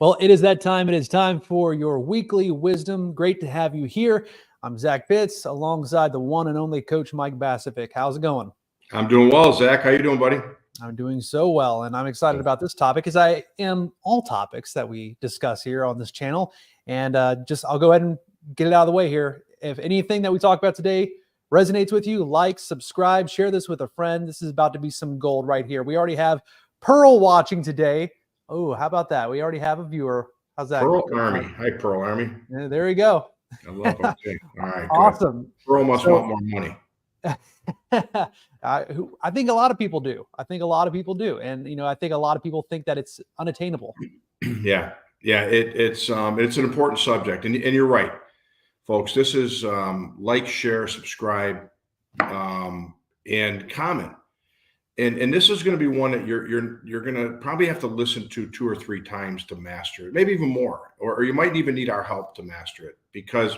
Well, it is that time. It is time for your weekly wisdom. Great to have you here. I'm Zach Pitts alongside the one and only Coach Mike Basovic. How's it going? I'm doing well, Zach. How you doing, buddy? I'm doing so well, and I'm excited about this topic as I am all topics that we discuss here on this channel. And I'll go ahead and get it out of the way here. If anything that we talk about today resonates with you, like, subscribe, share this with a friend. This is about to be some gold right here. We already have Pearl watching today. Oh, how about that? We already have a viewer. How's that? Pearl Army. Hi, Pearl Army. Yeah, there we go. I love it. Okay. All right. Awesome. Good. Pearl must want more money. I think a lot of people do. And, I think a lot of people think that it's unattainable. Yeah. It's an important subject. And you're right, folks. This is like, share, subscribe, and comment. And this is going to be one that you're going to probably have to listen to 2 or 3 times to master it, maybe even more, or you might even need our help to master it, because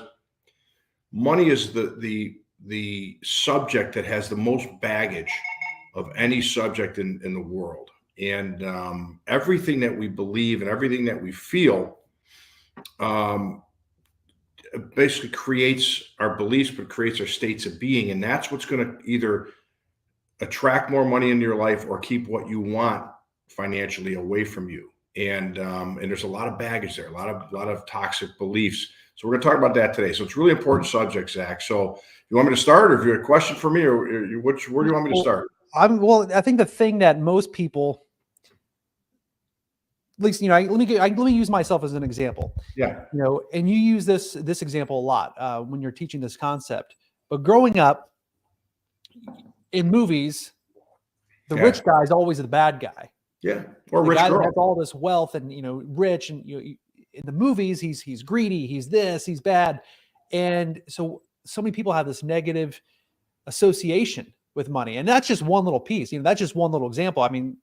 money is the subject that has the most baggage of any subject in the world. And everything that we believe and everything that we feel basically creates our beliefs, but creates our states of being. And that's what's going to either attract more money into your life or keep what you want financially away from you. And there's a lot of baggage there, a lot of toxic beliefs. So we're going to talk about that today. So it's a really important subject, Zach. So you want me to start, or if you have a question for me, or where do you want me to start? I think the thing that most people, at least, let me use myself as an example. Yeah. And you use this example a lot when you're teaching this concept. But growing up in movies, the rich guy is always the bad guy. Yeah. Or the rich guy girl. that has all this wealth and rich, and in the movies he's greedy, he's this, he's bad. And so many people have this negative association with money. And that's just one little piece. That's just one little example. I mean,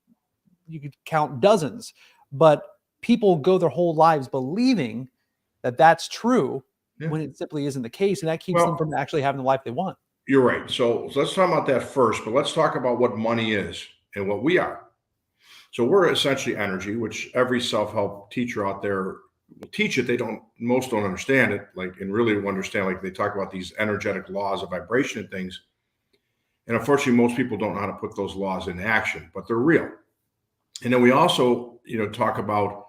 you could count dozens, but people go their whole lives believing that that's true when it simply isn't the case. And that keeps them from actually having the life they want. You're right. So let's talk about that first, but let's talk about what money is and what we are. So we're essentially energy, which every self-help teacher out there will teach it. Most don't understand it, and really understand, they talk about these energetic laws of vibration and things. And unfortunately, most people don't know how to put those laws into action, but they're real. And then we also, talk about,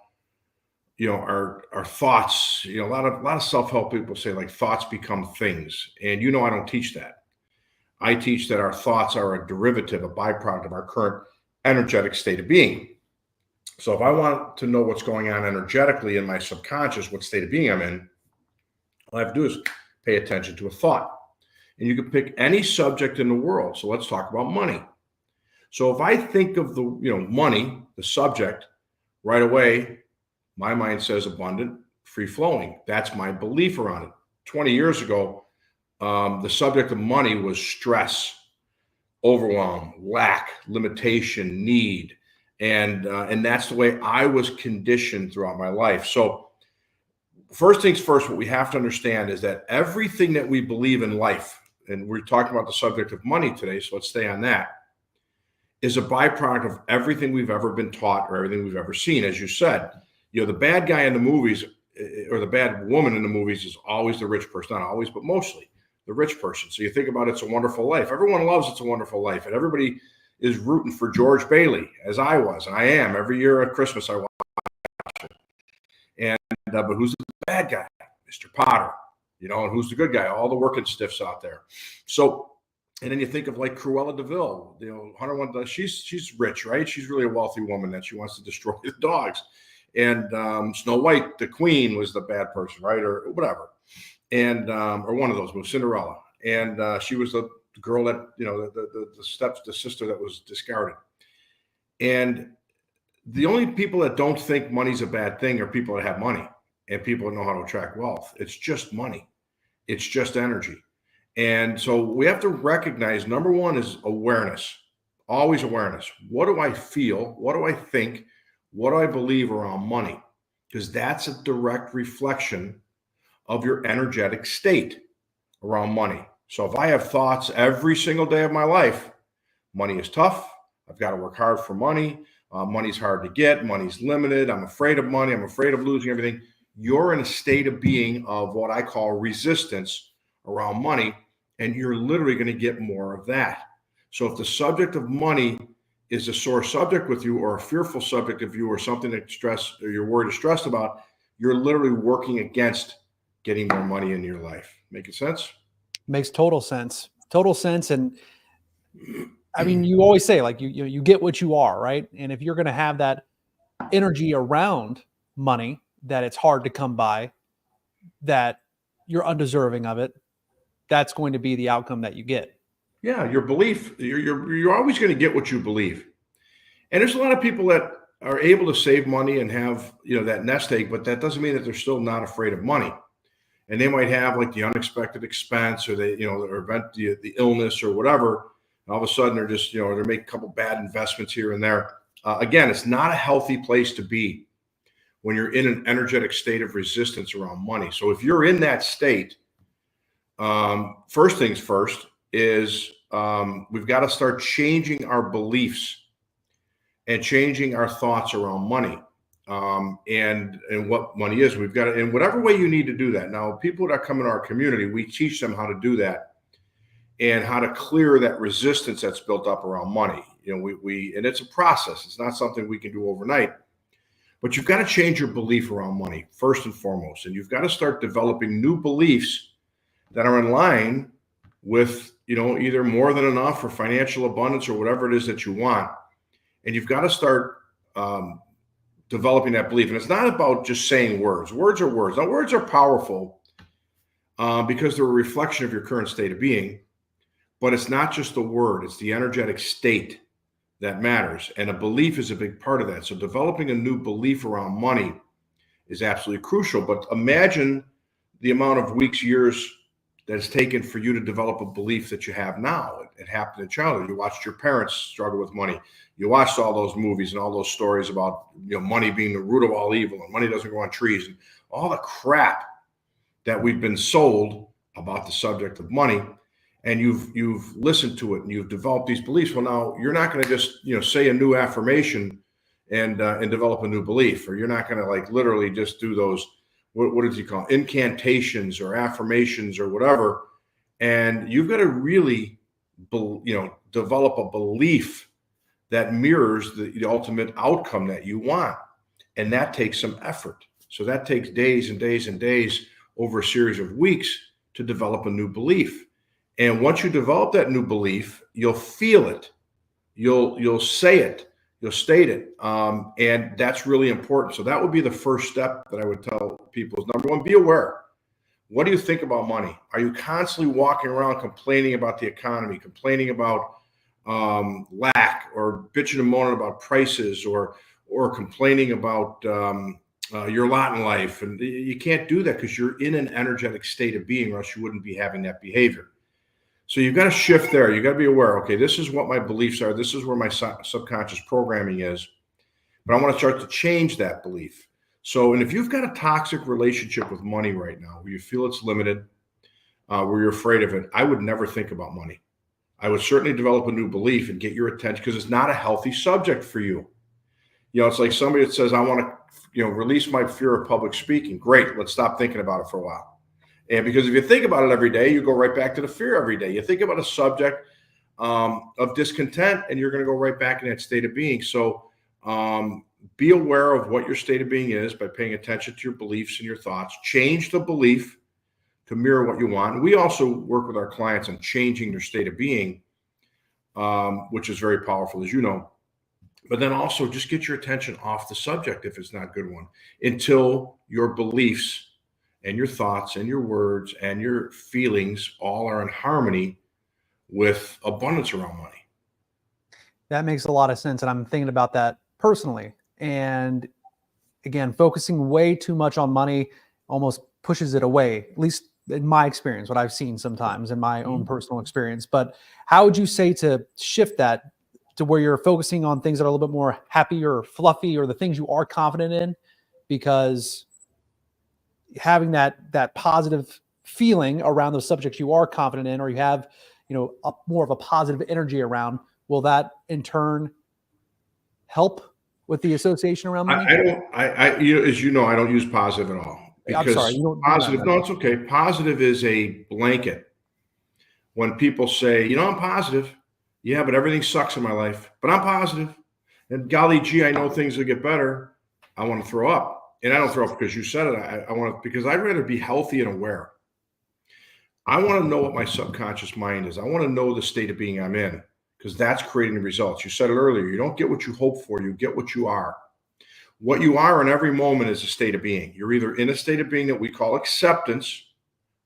our thoughts. A lot of self-help people say thoughts become things. And I don't teach that. I teach that our thoughts are a derivative, a byproduct of our current energetic state of being. So if I want to know what's going on energetically in my subconscious, what state of being I'm in, all I have to do is pay attention to a thought. And you can pick any subject in the world. So let's talk about money. So if I think of the, money, the subject, right away, my mind says abundant, free flowing. That's my belief around it. 20 years ago, the subject of money was stress, overwhelm, lack, limitation, need. And that's the way I was conditioned throughout my life. So first things first, what we have to understand is that everything that we believe in life, and we're talking about the subject of money today, so let's stay on that, is a byproduct of everything we've ever been taught or everything we've ever seen. As you said, the bad guy in the movies or the bad woman in the movies is always the rich person. Not always, but mostly the rich person. So you think about It's a Wonderful Life. Everyone loves It's a Wonderful Life. And everybody is rooting for George Bailey, as I was. And I am. Every year at Christmas, I watch it. And but who's the bad guy? Mr. Potter. And who's the good guy? All the working stiffs out there. So, and then you think of Cruella de Vil, she's rich, right? She's really a wealthy woman that she wants to destroy the dogs. And Snow White, the queen, was the bad person, right? Or whatever. And, or one of those was Cinderella. And she was the girl that, the sister that was discarded. And the only people that don't think money's a bad thing are people that have money and people that know how to attract wealth. It's just money. It's just energy. And so we have to recognize, number one is awareness, always awareness. What do I feel? What do I think? What do I believe around money? Because that's a direct reflection of your energetic state around money. So if I have thoughts every single day of my life, money is tough, I've got to work hard for money, money's hard to get, money's limited, I'm afraid of money, I'm afraid of losing everything. You're in a state of being of what I call resistance around money, and you're literally going to get more of that. So if the subject of money is a sore subject with you, or a fearful subject of you, or something that stress or you're worried or stressed about, you're literally working against getting more money in your life. Making sense? Makes total sense. Total sense. And I mean, you always say like you get what you are, right? And if you're going to have that energy around money, that it's hard to come by, that you're undeserving of it, that's going to be the outcome that you get. Yeah, your belief, you're always going to get what you believe. And there's a lot of people that are able to save money and have, that nest egg, but that doesn't mean that they're still not afraid of money. And they might have like the unexpected expense, or they, or event the illness or whatever. And all of a sudden they're just, they're making a couple bad investments here and there. Again, it's not a healthy place to be when you're in an energetic state of resistance around money. So if you're in that state, first things first is we've got to start changing our beliefs and changing our thoughts around money, and what money is. We've got to, in whatever way you need to do that. Now, people that come in our community, we teach them how to do that and how to clear that resistance that's built up around money. And it's a process. It's not something we can do overnight. But you've got to change your belief around money first and foremost, and you've got to start developing new beliefs that are in line with, either more than enough or financial abundance or whatever it is that you want. And you've got to start developing that belief. And it's not about just saying words. Words are words. Now, words are powerful because they're a reflection of your current state of being. But it's not just the word. It's the energetic state that matters. And a belief is a big part of that. So developing a new belief around money is absolutely crucial. But imagine the amount of weeks, years that it's taken for you to develop a belief that you have now. It happened in childhood. You watched your parents struggle with money. You watched all those movies and all those stories about money being the root of all evil, and money doesn't grow on trees, and all the crap that we've been sold about the subject of money. And you've listened to it and you've developed these beliefs. Well, now you're not going to just say a new affirmation and develop a new belief, or you're not going to like literally just do those what did you call it? Incantations or affirmations or whatever. And you've got to really develop a belief that mirrors the ultimate outcome that you want, and that takes some effort. So that takes days and days and days over a series of weeks to develop a new belief. And once you develop that new belief, you'll feel it, you'll say it, you'll state it, and that's really important. So that would be the first step that I would tell people is, number one, be aware. What do you think about money? Are you constantly walking around complaining about the economy, complaining about lack, or bitching and moaning about prices, or complaining about your lot in life? And you can't do that because you're in an energetic state of being, or else you wouldn't be having that behavior. So you've got to shift there. You've got to be aware, okay, this is what my beliefs are. This is where my subconscious programming is. But I want to start to change that belief. So, and if you've got a toxic relationship with money right now, where you feel it's limited, where you're afraid of it, I would never think about money. I would certainly develop a new belief and get your attention, because it's not a healthy subject for you. It's like somebody that says, I want to, release my fear of public speaking. Great. Let's stop thinking about it for a while. And because if you think about it every day, you go right back to the fear every day. You think about a subject of discontent, and you're going to go right back in that state of being. So be aware of what your state of being is by paying attention to your beliefs and your thoughts. Change the belief to mirror what you want. We also work with our clients on changing their state of being, which is very powerful, as you know. But then also just get your attention off the subject if it's not a good one, until your beliefs and your thoughts and your words and your feelings all are in harmony with abundance around money. That makes a lot of sense. And I'm thinking about that personally. And again, focusing way too much on money almost pushes it away, at least in my experience, what I've seen sometimes in my own personal experience. But how would you say to shift that to where you're focusing on things that are a little bit more happy or fluffy, or the things you are confident in? Because having that positive feeling around those subjects you are confident in, or you have, more of a positive energy around, will that in turn help with the association around money? I don't, as you know, I don't use positive at all I'm sorry, because you don't do that. positive, no, it's okay. Positive is a blanket. When people say, I'm positive, yeah, but everything sucks in my life, but I'm positive. And golly gee, I know things will get better. I want to throw up. And I don't throw up because you said it. I want to, because I'd rather be healthy and aware. I want to know what my subconscious mind is. I want to know the state of being I'm in, because that's creating the results. You said it earlier. You don't get what you hope for. You get what you are. What you are in every moment is a state of being. You're either in a state of being that we call acceptance,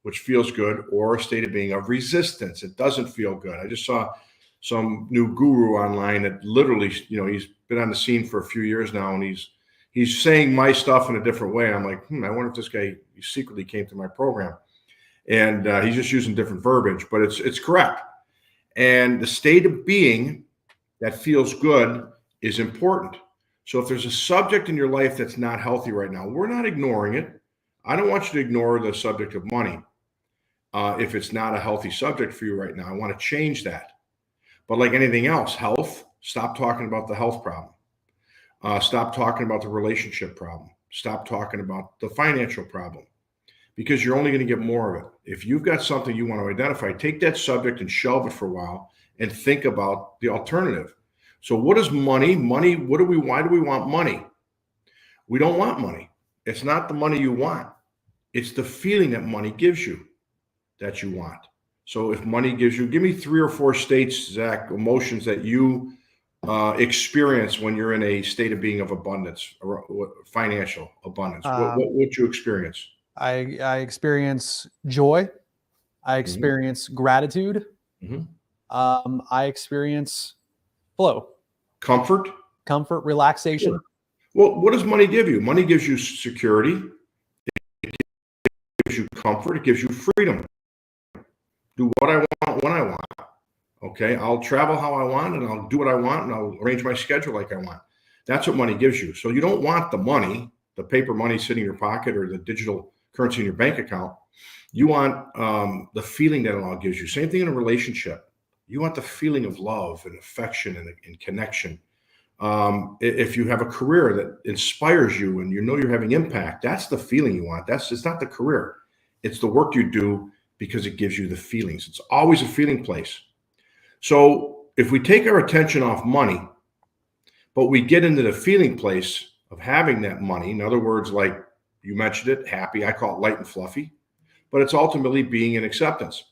which feels good, or a state of being of resistance. It doesn't feel good. I just saw some new guru online that literally, he's been on the scene for a few years now, and he's saying my stuff in a different way. I'm like, I wonder if this guy secretly came to my program. And he's just using different verbiage, but it's correct. And the state of being that feels good is important. So if there's a subject in your life that's not healthy right now, we're not ignoring it. I don't want you to ignore the subject of money. If it's not a healthy subject for you right now, I want to change that. But like anything else, health, stop talking about the health problem. Stop talking about the relationship problem. Stop talking about the financial problem, because you're only going to get more of it. If you've got something you want to identify, take that subject and shelve it for a while and think about the alternative. So what is money? Money, why do we want money? We don't want money. It's not the money you want. It's the feeling that money gives you that you want. So if money gives you, give me 3 or 4 states, Zach, emotions that you experience when you're in a state of being of abundance, or financial abundance. What you experience? I experience joy. I experience gratitude. I experience flow, comfort, relaxation. Sure. Well, what does money give you? Money gives you security. It gives you comfort. It gives you freedom. Do what I want when I want. Okay, I'll travel how I want, and I'll do what I want, and I'll arrange my schedule like I want. That's what money gives you. So you don't want the money, the paper money sitting in your pocket, or the digital currency in your bank account. You want the feeling that it all gives you. Same thing in a relationship. You want the feeling of love and affection and connection. If you have a career that inspires you and you know you're having impact, that's the feeling you want. It's not the career. It's the work you do, because it gives you the feelings. It's always a feeling place. So if we take our attention off money, but we get into the feeling place of having that money, in other words, like you mentioned it, happy, I call it light and fluffy, but it's ultimately being in acceptance.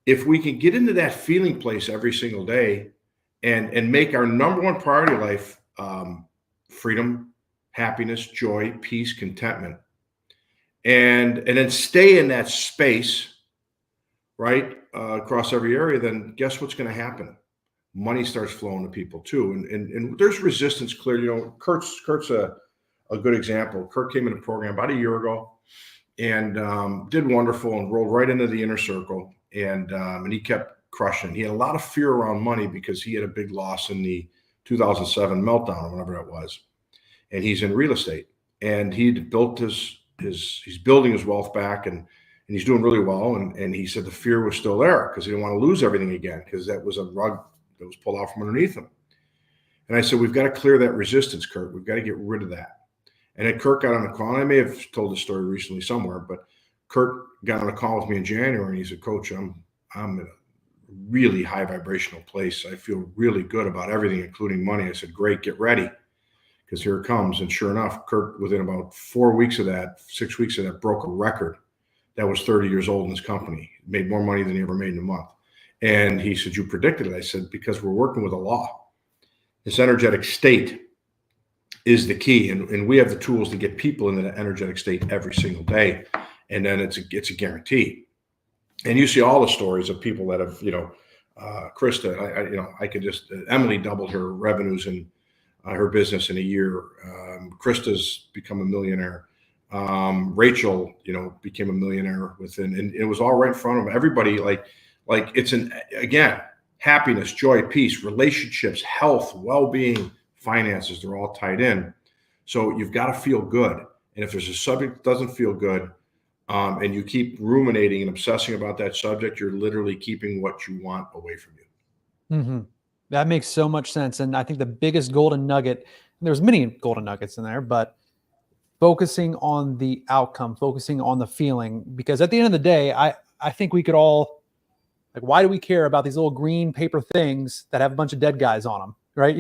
If we can get into that feeling place every single day and make our number one priority in life freedom, happiness, joy, peace, contentment, and then stay in that space, right, across every area, then guess what's going to happen? Money starts flowing to people too. And there's resistance clear. Kurt's a good example. Kurt came in a program about a year ago and did wonderful and rolled right into the inner circle. And he kept crushing. He had a lot of fear around money because he had a big loss in the 2007 meltdown or whatever that was. And he's in real estate, and he'd built he's building his wealth back, and he's doing really well. And he said the fear was still there because he didn't want to lose everything again, because that was a rug that was pulled out from underneath him. And I said, we've got to clear that resistance, Kurt. We've got to get rid of that. And then Kurt got on a call, and I may have told the story recently somewhere, but Kurt got on a call with me in January, and he said, Coach, I'm in a really high vibrational place. I feel really good about everything, including money. I said, great, get ready, because here it comes. And sure enough, Kurt, within about 6 weeks of that, broke a record that was 30 years old in his company. Made more money than he ever made in a month. And he said, you predicted it. I said, because we're working with a law. This energetic state is the key. And we have the tools to get people into that energetic state every single day. And then it's a guarantee. And you see all the stories of people that have, Krista, I could just, Emily doubled her revenues in her business in a year. Krista's become a millionaire. Rachel, became a millionaire within, and it was all right in front of them. Everybody, like it's again, happiness, joy, peace, relationships, health, well-being, finances, they're all tied in. So you've got to feel good. And if there's a subject that doesn't feel good, and you keep ruminating and obsessing about that subject, you're literally keeping what you want away from you. Mm-hmm. That makes so much sense. And I think the biggest golden nugget there's many golden nuggets in there, but focusing on the outcome, focusing on the feeling, because at the end of the day, I think we could all, like, why do we care about these little green paper things that have a bunch of dead guys on them, right?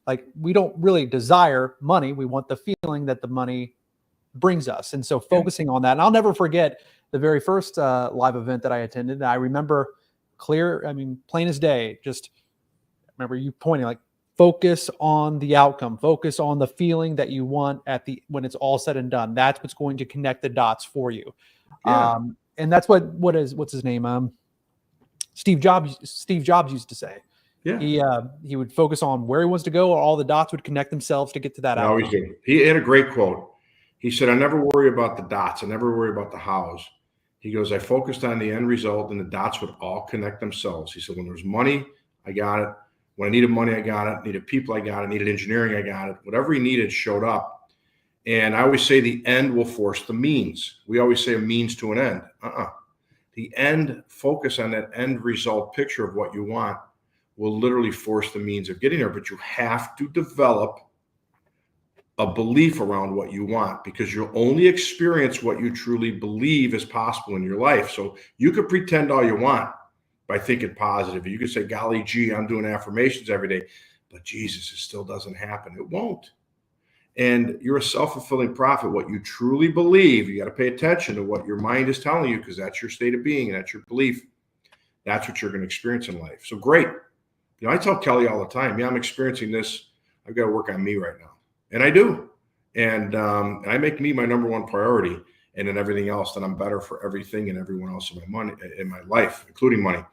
Like, we don't really desire money. We want the feeling that the money brings us. And so focusing on that, and I'll never forget the very first live event that I attended. I remember plain as day, just remember you pointing, like, focus on the outcome, focus on the feeling that you want when it's all said and done. That's what's going to connect the dots for you. Yeah. And that's what's his name? Steve Jobs used to say. Yeah. He would focus on where he wants to go, or all the dots would connect themselves to get to that I outcome. always do. He had a great quote. He said, I never worry about the dots. I never worry about the hows. He goes, I focused on the end result, and the dots would all connect themselves. He said, when there's money, I got it. When I needed money, I got it. Needed people, I got it. Needed engineering, I got it. Whatever he needed showed up. And I always say the end will force the means. We always say a means to an end. The end, focus on that end result picture of what you want will literally force the means of getting there. But you have to develop a belief around what you want, because you'll only experience what you truly believe is possible in your life. So you could pretend all you want by thinking positive. You could say, golly gee, I'm doing affirmations every day, but Jesus, it still doesn't happen. It won't. And you're a self-fulfilling prophet. What you truly believe, you got to pay attention to what your mind is telling you, because that's your state of being and that's your belief. That's what you're going to experience in life. So great. I tell Kelly all the time, I'm experiencing this. I've got to work on me right now. And I do. And I make me my number one priority. And then everything else, then I'm better for everything and everyone else in my life, including money.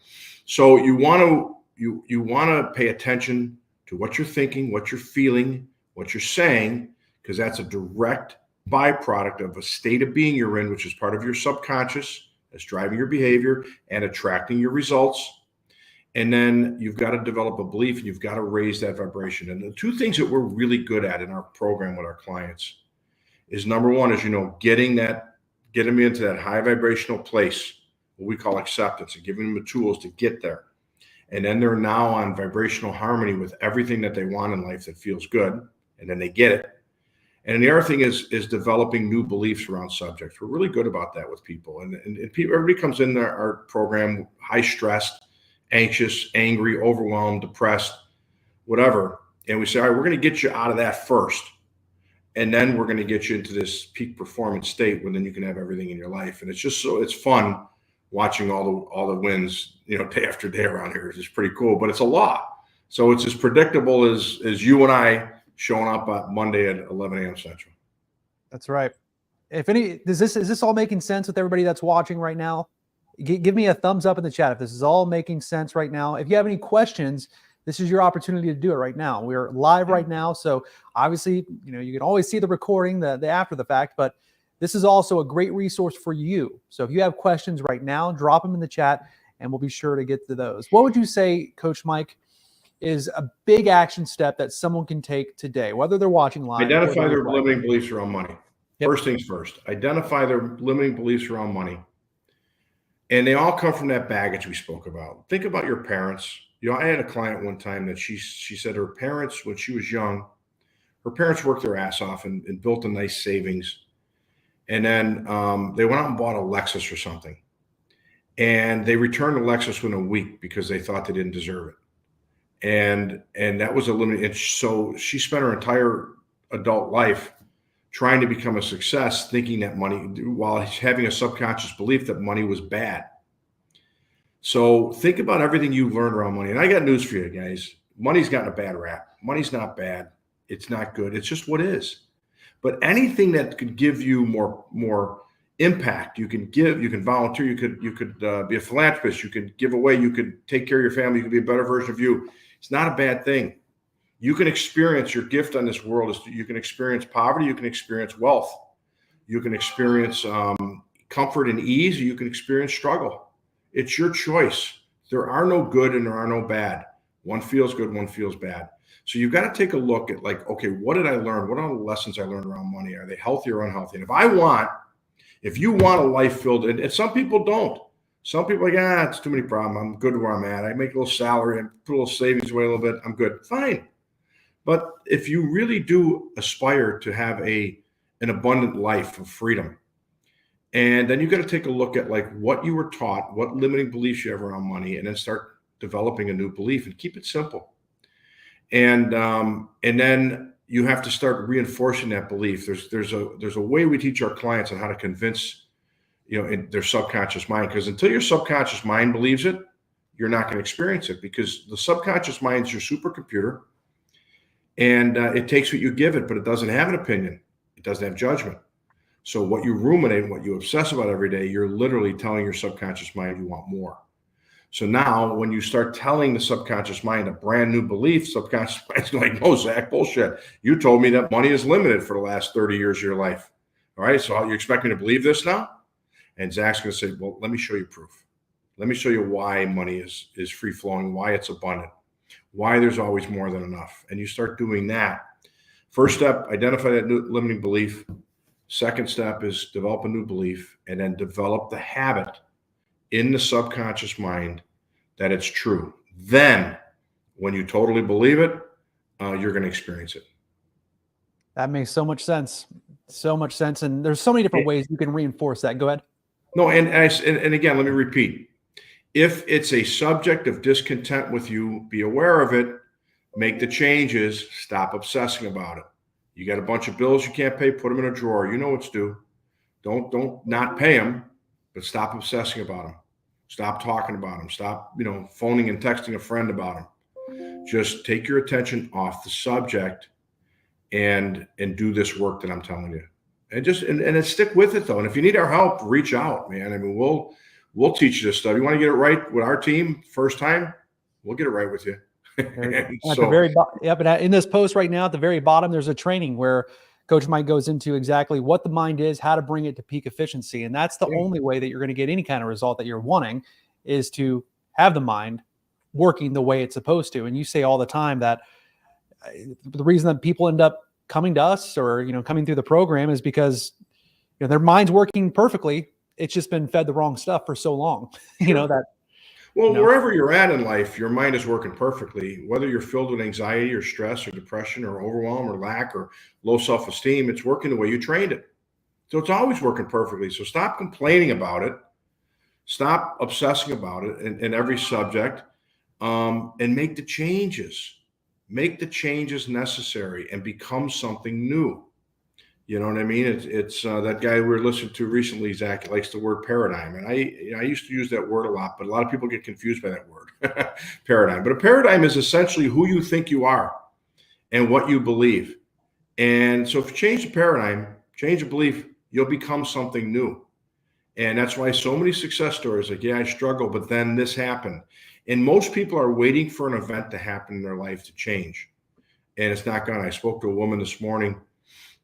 So you want to pay attention to what you're thinking, what you're feeling, what you're saying, because that's a direct byproduct of a state of being you're in, which is part of your subconscious that's driving your behavior and attracting your results. And then you've got to develop a belief, and you've got to raise that vibration. And the two things that we're really good at in our program with our clients is, number one is, getting them into that high vibrational place, what we call acceptance, and giving them the tools to get there. And then they're now on vibrational harmony with everything that they want in life that feels good. And then they get it. And the other thing is developing new beliefs around subjects. We're really good about that with people. And people, everybody comes in our program high stressed, anxious, angry, overwhelmed, depressed, whatever. And we say, all right, we're going to get you out of that first. And then we're going to get you into this peak performance state where then you can have everything in your life. And it's fun watching all the wins, day after day around here. It's just pretty cool, but it's a lot. So it's as predictable as you and I showing up on Monday at 11 a.m. Central. That's right. Is this all making sense with everybody that's watching right now? Give me a thumbs up in the chat if this is all making sense right now. If you have any questions, this is your opportunity to do it right now. We're live right now. So obviously, you can always see the recording, the after the fact, but this is also a great resource for you. So if you have questions right now, drop them in the chat and we'll be sure to get to those. What would you say, Coach Mike, is a big action step that someone can take today, whether they're watching live? Identify their limiting beliefs around money. Yep. First things first, identify their limiting beliefs around money. And they all come from that baggage we spoke about. Think about your parents. I had a client one time that she said her parents, when she was young, her parents worked their ass off and built a nice savings. And then they went out and bought a Lexus or something. And they returned the Lexus within a week because they thought they didn't deserve it. And that was a limit. And so she spent her entire adult life trying to become a success, thinking that money, while having a subconscious belief that money was bad. So think about everything you learned around money. And I got news for you guys. Money's gotten a bad rap. Money's not bad. It's not good. It's just what is. But anything that could give you more impact, you can give, you can volunteer, you could be a philanthropist, you could give away, you could take care of your family, you could be a better version of you. It's not a bad thing. You can experience your gift on this world. You can experience poverty. You can experience wealth. You can experience comfort and ease. Or you can experience struggle. It's your choice. There are no good and there are no bad. One feels good, one feels bad. So you've got to take a look at, like, okay, what did I learn? What are the lessons I learned around money? Are they healthy or unhealthy? And if you want a life filled, and some people don't. Some people are like, it's too many problems. I'm good where I'm at. I make a little salary and put a little savings away a little bit. I'm good. Fine. But if you really do aspire to have an abundant life of freedom, and then you got to take a look at like what you were taught, what limiting beliefs you have around money, and then start developing a new belief and keep it simple. And then you have to start reinforcing that belief. There's a way we teach our clients on how to convince, in their subconscious mind, because until your subconscious mind believes it, you're not going to experience it, because the subconscious mind is your supercomputer, and it takes what you give it, but it doesn't have an opinion. It doesn't have judgment. So what you ruminate, what you obsess about every day, you're literally telling your subconscious mind you want more. So now when you start telling the subconscious mind a brand new belief, subconscious mind's like, no, Zach, bullshit. You told me that money is limited for the last 30 years of your life. All right, so you expect me to believe this now? And Zach's going to say, well, let me show you proof. Let me show you why money is free-flowing, why it's abundant, why there's always more than enough. And you start doing that. First step, identify that new limiting belief. Second step is develop a new belief, and then develop the habit in the subconscious mind that it's true. Then when you totally believe it, you're going to experience it. That makes so much sense. So much sense. And there's so many different ways you can reinforce that. Go ahead. No, and again, let me repeat. If it's a subject of discontent with you, be aware of it, make the changes, stop obsessing about it. You got a bunch of bills you can't pay, put them in a drawer. You know what's due. Don't not pay them, but stop obsessing about them. Stop talking about them. Stop, phoning and texting a friend about them. Just take your attention off the subject and do this work that I'm telling you. And then stick with it though. And if you need our help, reach out, man. I mean, we'll teach you this stuff. You want to get it right with our team first time, we'll get it right with you. But in this post right now, at the very bottom, there's a training where Coach Mike goes into exactly what the mind is, how to bring it to peak efficiency. And that's the only way that you're going to get any kind of result that you're wanting, is to have the mind working the way it's supposed to. And you say all the time that the reason that people end up coming to us or, coming through the program is because their mind's working perfectly. It's just been fed the wrong stuff for so long, wherever you're at in life, your mind is working perfectly. Whether you're filled with anxiety or stress or depression or overwhelm or lack or low self-esteem, it's working the way you trained it. So it's always working perfectly. So stop complaining about it. Stop obsessing about it in every subject, and make the changes. Make the changes necessary and become something new. You know what I mean? It's that guy we were listening to recently, Zach, likes the word paradigm. And I used to use that word a lot, but a lot of people get confused by that word, paradigm. But a paradigm is essentially who you think you are and what you believe. And so if you change the paradigm, change the belief, you'll become something new. And that's why so many success stories, like, I struggle, but then this happened. And most people are waiting for an event to happen in their life to change. And it's not gonna. I spoke to a woman this morning,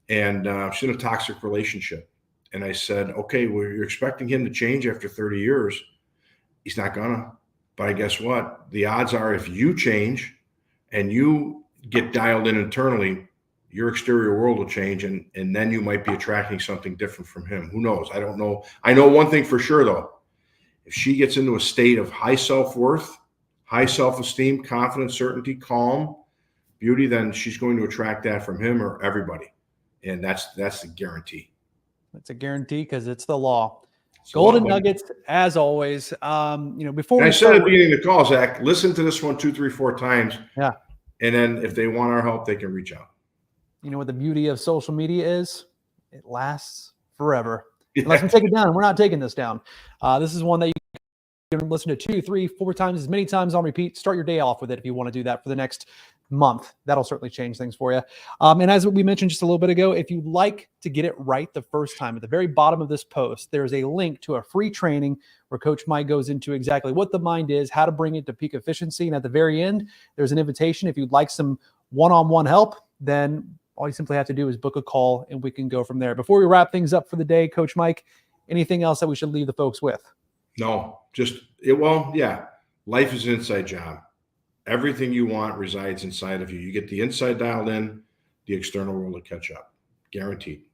and she's in a toxic relationship. And I said, okay, well, you're expecting him to change after 30 years. He's not gonna. But guess what? The odds are if you change and you get dialed in internally, your exterior world will change, and then you might be attracting something different from him. Who knows? I don't know. I know one thing for sure, though. If she gets into a state of high self-worth, high self-esteem, confidence, certainty, calm, beauty, then she's going to attract that from him or everybody. And that's the guarantee. It's a guarantee because it's the law. Golden nuggets, as always. Before I said at the beginning of the call, Zach, listen to this one 2, 3, 4 times. Yeah. And then if they want our help, they can reach out. You know what the beauty of social media is? It lasts forever. Yeah. Unless we take it down, and we're not taking this down. This is one that you can listen to 2, 3, 4 times, as many times on repeat. Start your day off with it if you want to do that for the next month. That'll certainly change things for you. And as we mentioned just a little bit ago, if you'd like to get it right the first time, at the very bottom of this post, there's a link to a free training where Coach Mike goes into exactly what the mind is, how to bring it to peak efficiency. And at the very end, there's an invitation. If you'd like some one-on-one help, then all you simply have to do is book a call and we can go from there. Before we wrap things up for the day, Coach Mike, anything else that we should leave the folks with? No, life is an inside job. Everything you want resides inside of you. You get the inside dialed in, the external world will catch up. Guaranteed.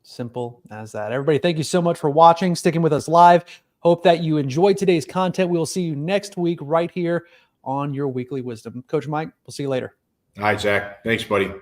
Simple as that. Everybody, thank you so much for watching, sticking with us live. Hope that you enjoyed today's content. We will see you next week right here on Your Weekly Wisdom. Coach Mike, we'll see you later. All right, Zach. Thanks, buddy.